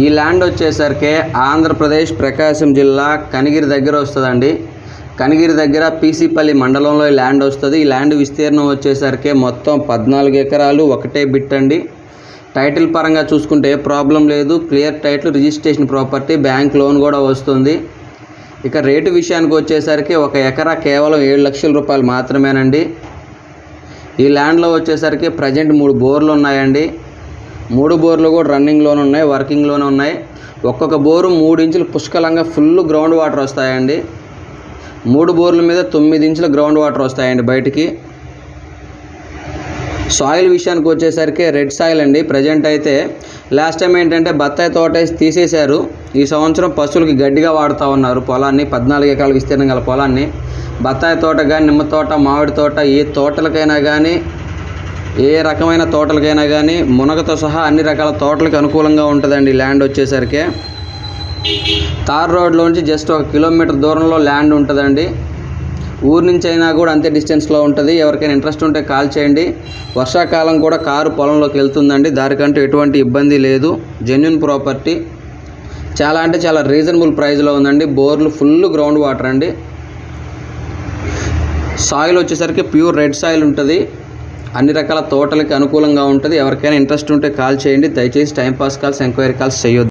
ఈ ల్యాండ్ వచ్చేసరికి ఆంధ్రప్రదేశ్ ప్రకాశం జిల్లా కనిగిరి దగ్గర వస్తుందండి. కనిగిరి దగ్గర పీసీపల్లి మండలంలో ఈ ల్యాండ్ వస్తుంది. ఈ ల్యాండ్ విస్తీర్ణం వచ్చేసరికి మొత్తం 14 ఎకరాలు, ఒకటే బిట్ అండి. టైటిల్ పరంగా చూసుకుంటే ఏ ప్రాబ్లం లేదు. Clear title, registration property, bank loan కూడా వస్తుంది. ఇక రేటు విషయానికి వచ్చేసరికి 1 ఎకరా కేవలం 7 లక్షల రూపాయలు మాత్రమేనండి. ఈ ల్యాండ్లో వచ్చేసరికి ప్రజెంట్ 3 బోర్లు ఉన్నాయండి. 3 బోర్లు కూడా రన్నింగ్లోనే ఉన్నాయి, వర్కింగ్లోనే ఉన్నాయి. ఒక్కొక్క బోరు 3 ఇంచులు పుష్కలంగా ఫుల్ గ్రౌండ్ వాటర్ వస్తాయండి. 3 బోర్ల మీద 9 ఇంచుల గ్రౌండ్ వాటర్ వస్తాయండి బయటికి. సాయిల్ విషయానికి వచ్చేసరికి రెడ్ సాయిల్ అండి. ప్రజెంట్ అయితే లాస్ట్ టైం ఏంటంటే బత్తాయి తోట తీసేశారు. ఈ సంవత్సరం పశువులకి గడ్డిగా వాడుతూ ఉన్నారు పొలాన్ని. 14 ఎకరాల విస్తీర్ణం గల పొలాన్ని బత్తాయి తోట కానీ, నిమ్మ తోట, మామిడి తోట, ఏ తోటలకైనా కానీ, ఏ రకమైన తోటలకైనా కానీ మునగతో సహా అన్ని రకాల తోటలకు అనుకూలంగా ఉంటుందండి ల్యాండ్ వచ్చేసరికి. తార్ రోడ్లోంచి జస్ట్ 1 కిలోమీటర్ దూరంలో ల్యాండ్ ఉంటుందండి. ఊరి నుంచి అయినా కూడా అంతే డిస్టెన్స్లో ఉంటుంది. ఎవరికైనా ఇంట్రెస్ట్ ఉంటే కాల్ చేయండి. వర్షాకాలం కూడా కారు పొలంలోకి వెళ్తుందండి. దానికంటూ ఎటువంటి ఇబ్బంది లేదు. జెన్యూన్ ప్రాపర్టీ, చాలా అంటే చాలా రీజనబుల్ ప్రైస్లో ఉందండి. బోర్లు ఫుల్ గ్రౌండ్ వాటర్ అండి. సాయిల్ వచ్చేసరికి ప్యూర్ రెడ్ సాయిల్ ఉంటుంది. అన్ని రకాల తోటలకి అనుకూలంగా ఉంటుంది. ఎవరికైనా ఇంట్రెస్ట్ ఉంటే కాల్ చేయండి. దయచేసి టైంపాస్ కాల్స్, ఎంక్వైరీ కాల్స్ చేయొద్దు.